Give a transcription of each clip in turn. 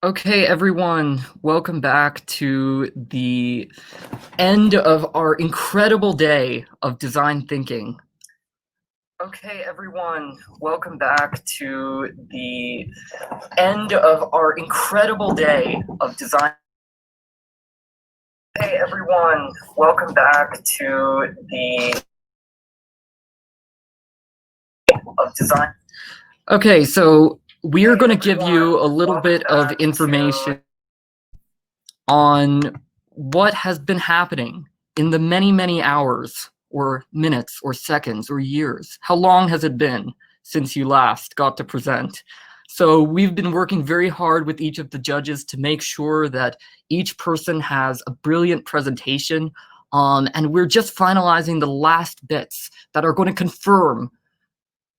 Okay, everyone, welcome back to the end of our incredible day of design thinking. Okay, everyone, welcome back to the end of our incredible day of design. Hey, everyone, welcome back to the of design. Okay, so we are going to give you a little bit of information on what has been happening in the many, many hours or minutes or seconds or years. How long has it been since you last got to present? So we've been working very hard with each of the judges to make sure that each person has a brilliant presentation. And we're just finalizing the last bits that are going to confirm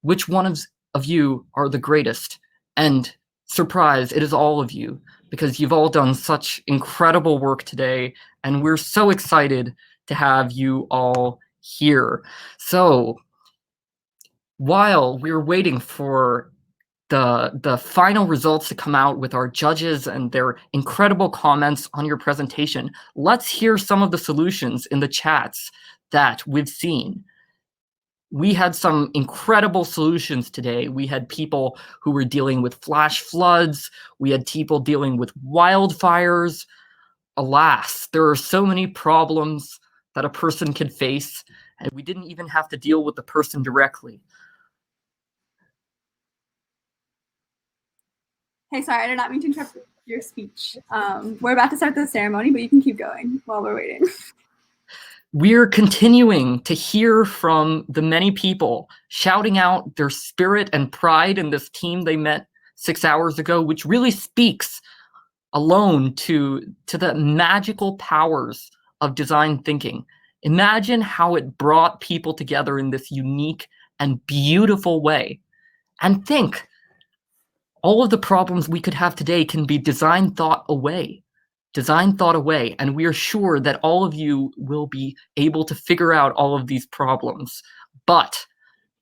which one of you are the greatest. And surprise, it is all of you, because you've all done such incredible work today, and we're so excited to have you all here. So while we're waiting for the final results to come out with our judges and their incredible comments on your presentation, let's hear some of the solutions in the chats that we've seen. We had some incredible solutions today. We had people who were dealing with flash floods. We had people dealing with wildfires. Alas, there are so many problems that a person can face, and we didn't even have to deal with the person directly. Hey, sorry, I did not mean to interrupt your speech. We're about to start the ceremony, but you can keep going while we're waiting. We're continuing to hear from the many people shouting out their spirit and pride in this team they met 6 hours ago, which really speaks alone to the magical powers of design thinking. Imagine how it brought people together in this unique and beautiful way. And think, all of the problems we could have today can be design thought away. Design thought away, and we are sure that all of you will be able to figure out all of these problems. But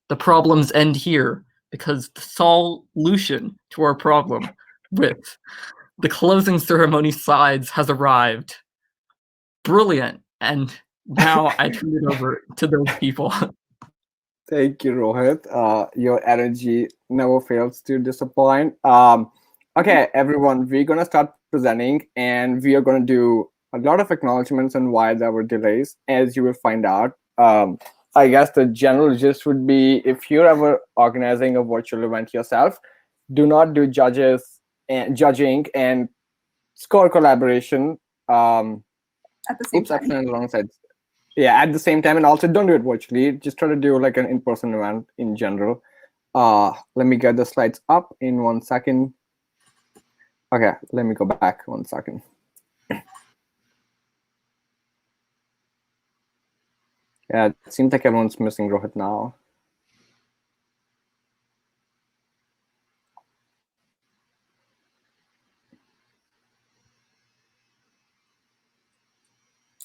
the problems end here, because the solution to our problem with the closing ceremony slides has arrived. Brilliant. And now I turn it over to those people. Thank you, Rohit. Your energy never fails to disappoint. Okay, everyone, we're going to start presenting, and we are going to do a lot of acknowledgements on why there were delays, as you will find out. I guess the general gist would be, if you're ever organizing a virtual event yourself, do not do judging and score collaboration. At the same time. Alongside. Yeah, at the same time, and also don't do it virtually. Just try to do like an in-person event in general. Let me get the slides up in 1 second. Okay, let me go back 1 second. Yeah, it seems like everyone's missing Rohit now.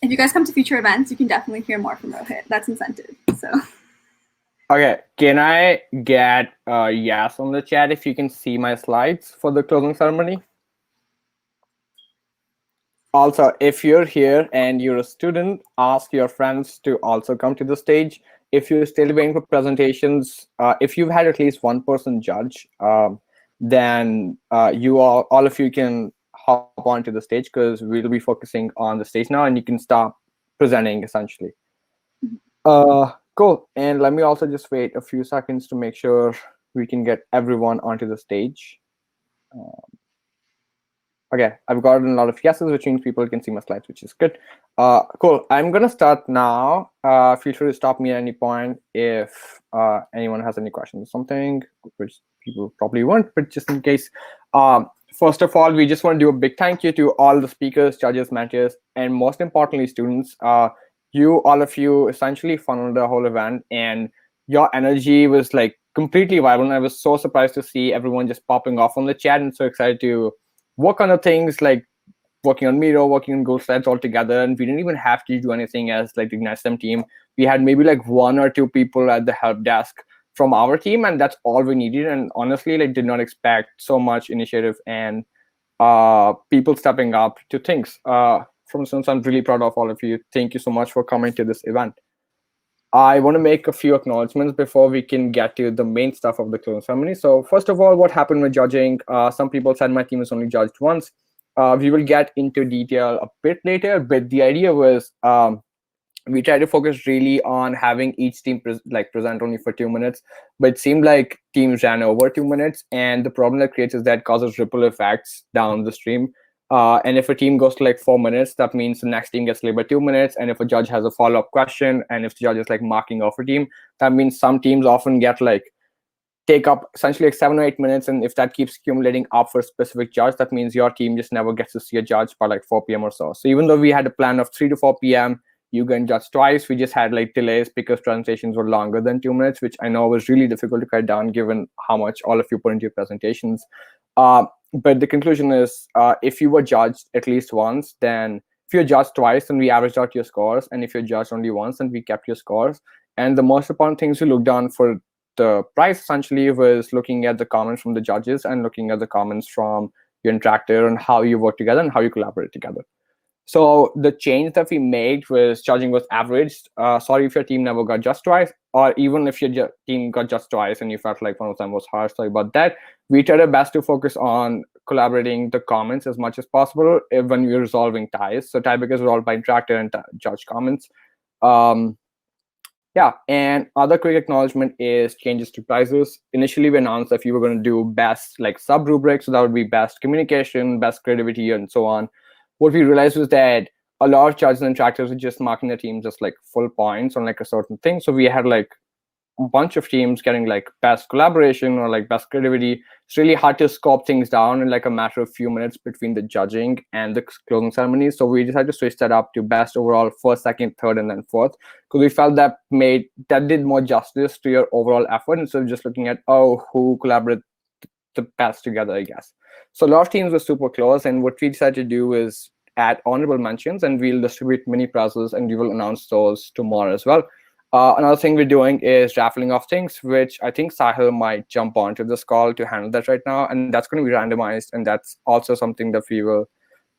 If you guys come to future events, you can definitely hear more from Rohit. That's incentive. So. Okay, can I get a yes on the chat if you can see my slides for the closing ceremony? Also, if you're here and you're a student, ask your friends to also come to the stage. If you're still waiting for presentations, if you've had at least one person judge, then all of you can hop onto the stage, because we'll be focusing on the stage now, and you can start presenting essentially. Cool. And let me also just wait a few seconds to make sure we can get everyone onto the stage. Okay, I've gotten a lot of yeses, which means people can see my slides, which is good. Cool. I'm going to start now. Feel free to stop me at any point if anyone has any questions or something, which people probably won't, but just in case. First of all, we just want to do a big thank you to all the speakers, judges, mentors, and most importantly, students. All of you essentially funneled the whole event, and your energy was like completely vibrant. I was so surprised to see everyone just popping off on the chat, and so excited to work on the things like working on Miro, working on goal slides all together. And we didn't even have to do anything as like the Ignite STEM team. We had maybe like 1 or 2 people at the help desk from our team, and that's all we needed. And honestly, like, did not expect so much initiative and people stepping up to things. For instance, I'm really proud of all of you. Thank you so much for coming to this event. I want to make a few acknowledgements before we can get to the main stuff of the closing ceremony. So first of all, what happened with judging? Some people said my team was only judged once. We will get into detail a bit later, but the idea was we try to focus really on having each team present only for 2 minutes, but it seemed like teams ran over 2 minutes, and the problem that creates is that causes ripple effects down the stream. And if a team goes to like 4 minutes, that means the next team gets delayed by 2 minutes. And if a judge has a follow-up question, and if the judge is like marking off a team, that means some teams often get like take up essentially like 7 or 8 minutes. And if that keeps accumulating up for a specific judge, that means your team just never gets to see a judge by like 4 p.m. or so. So even though we had a plan of 3 to 4 p.m., you can judge twice. We just had like delays because presentations were longer than 2 minutes, which I know was really difficult to cut down given how much all of you put into your presentations. But the conclusion is, if you were judged at least once, then if you're judged twice, then we averaged out your scores. And if you're judged only once, then we kept your scores. And the most important things we looked on for the prize essentially was looking at the comments from the judges and looking at the comments from your interactor and how you work together and how you collaborate together. So the change that we made was judging was averaged. Sorry if your team never got just twice, or even if your team got just twice and you felt like one of them was harsh. Sorry about that. We tried our best to focus on collaborating the comments as much as possible when we were resolving ties. So tiebreakers were all by interactor and judge comments. Yeah, and other quick acknowledgement is changes to prizes. Initially, we announced that we were going to do best like sub rubrics, so that would be best communication, best creativity, and so on. What we realized was that a lot of judges and interactors were just marking their team just like full points on like a certain thing. So we had like a bunch of teams getting like best collaboration or like best creativity. It's really hard to scope things down in like a matter of few minutes between the judging and the closing ceremony. So we decided to switch that up to best overall, first, second, third, and then fourth, because we felt that did more justice to your overall effort instead of just looking at who collaborated the best together, I guess. So a lot of teams were super close, and what we decided to do is add honorable mentions, and we'll distribute mini prizes, and we will announce those tomorrow as well. Another thing we're doing is raffling off things, which I think Sahil might jump onto this call to handle that right now, and that's going to be randomized, and that's also something that we will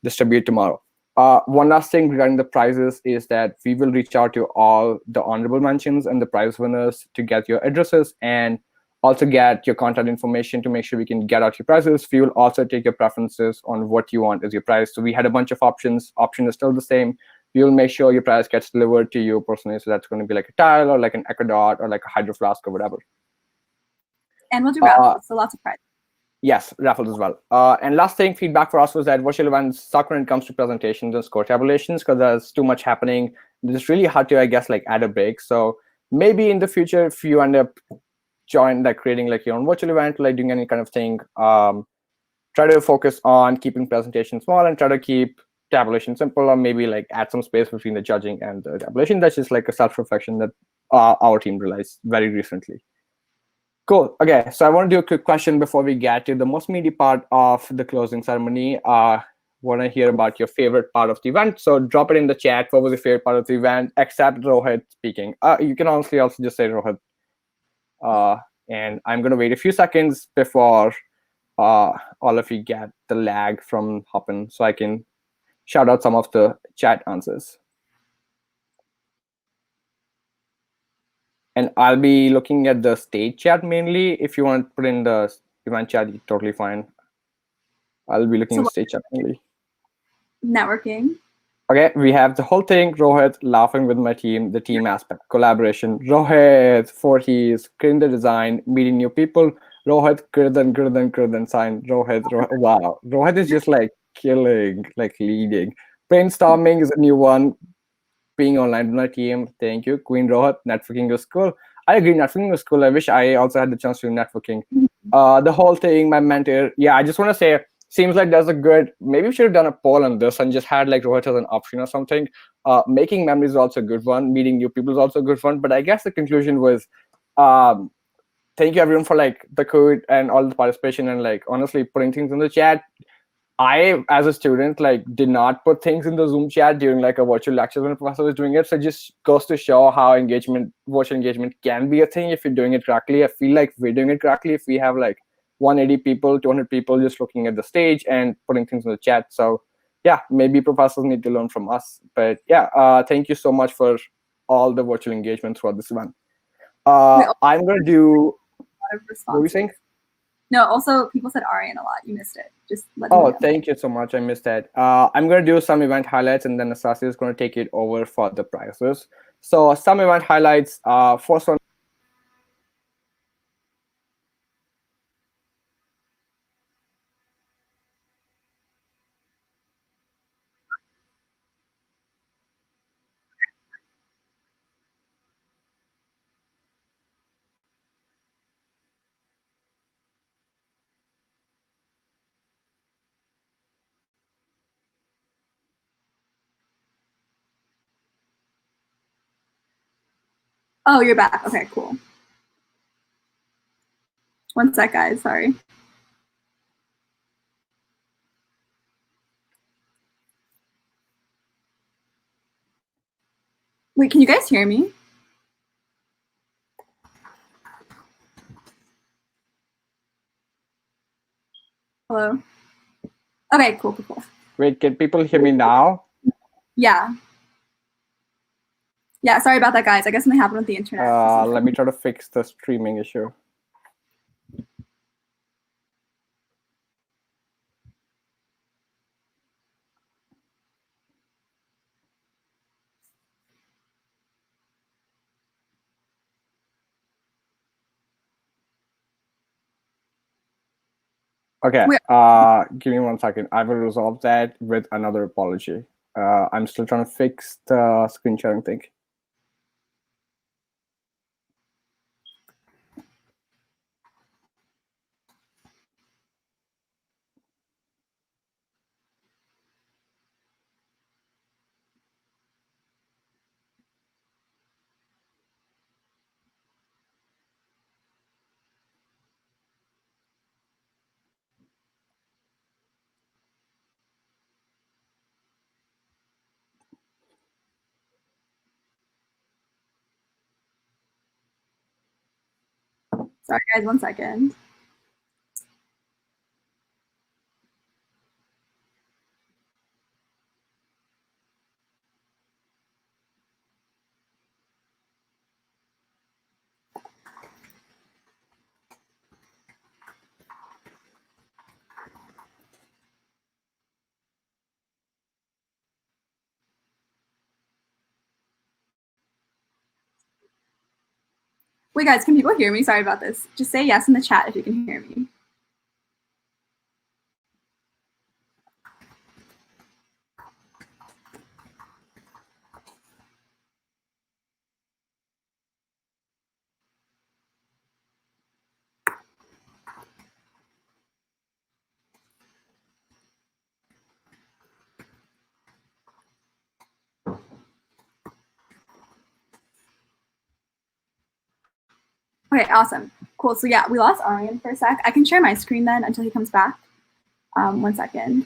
distribute tomorrow. One last thing regarding the prizes is that we will reach out to all the honorable mentions and the prize winners to get your addresses and also get your contact information to make sure we can get out your prizes. We will also take your preferences on what you want as your prize. So we had a bunch of options. Option is still the same. We will make sure your prize gets delivered to you personally. So that's going to be like a tile or like an Echo Dot or like a Hydro Flask or whatever. And we'll do raffles, so lots of prizes. Yes, raffles as well. And last thing, feedback for us was that virtual events suck when it comes to presentations and score tabulations because there's too much happening. It's really hard to, I guess, like add a break. So maybe in the future, if you end up creating like your own virtual event, like doing any kind of thing, try to focus on keeping presentation small and try to keep tabulation simple, or maybe like add some space between the judging and the tabulation. That's just like a self-reflection that our team realized very recently. Cool. Okay, so I want to do a quick question before we get to the most meaty part of the closing ceremony. Want to hear about your favorite part of the event. So drop it in the chat. What was your favorite part of the event, except Rohit speaking? You can honestly also just say Rohit. And I'm going to wait a few seconds before all of you get the lag from hopping so I can shout out some of the chat answers. And I'll be looking at the stage chat mainly. If you want to put in the event chat, you're totally fine. I'll be looking at the stage chat mainly. Networking. Okay, we have the whole thing, Rohit laughing with my team, the team aspect, collaboration. Rohit, 40s, creating the design, meeting new people. Rohit, greater than sign. Rohit, wow. Rohit is just like killing, like leading. Brainstorming is a new one. Being online with my team. Thank you. Queen Rohit, networking was cool. I agree, networking was cool. I wish I also had the chance to do networking. The whole thing, my mentor. Yeah, I just want to say, seems like there's a good, maybe we should have done a poll on this and just had like Rohit as an option or something. Making memories is also a good one. Meeting new people is also a good one. But I guess the conclusion was, thank you everyone for like the code and all the participation and like honestly putting things in the chat. I, as a student, like did not put things in the Zoom chat during like a virtual lecture when a professor was doing it. So it just goes to show how virtual engagement can be a thing if you're doing it correctly. I feel like we're doing it correctly if we have like 180 people, 200 people just looking at the stage and putting things in the chat. So yeah, maybe professors need to learn from us. But yeah, thank you so much for all the virtual engagement throughout this event. I'm going to do, what were we saying? No, also people said Arian a lot. You missed it. Just let me Oh, know. thank you so much. I missed that. I'm going to do some event highlights, and then Asasi is going to take it over for the prizes. So some event highlights. First one. Oh, you're back. Okay, cool. One sec, guys. Sorry. Wait, can you guys hear me? Hello? Okay, cool. Wait, can people hear me now? Yeah. Yeah, sorry about that, guys. I guess something happened with the internet. Let me try to fix the streaming issue. Okay, give me 1 second. I will resolve that with another apology. I'm still trying to fix the screen sharing thing. Sorry, guys. 1 second. Wait, guys, can people hear me? Sorry about this. Just say yes in the chat if you can hear me. Okay, awesome. Cool. So yeah, we lost Arian for a sec. I can share my screen then until he comes back. 1 second.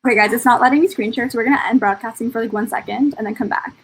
Okay, guys, it's not letting me screen share, so we're going to end broadcasting for like 1 second and then come back.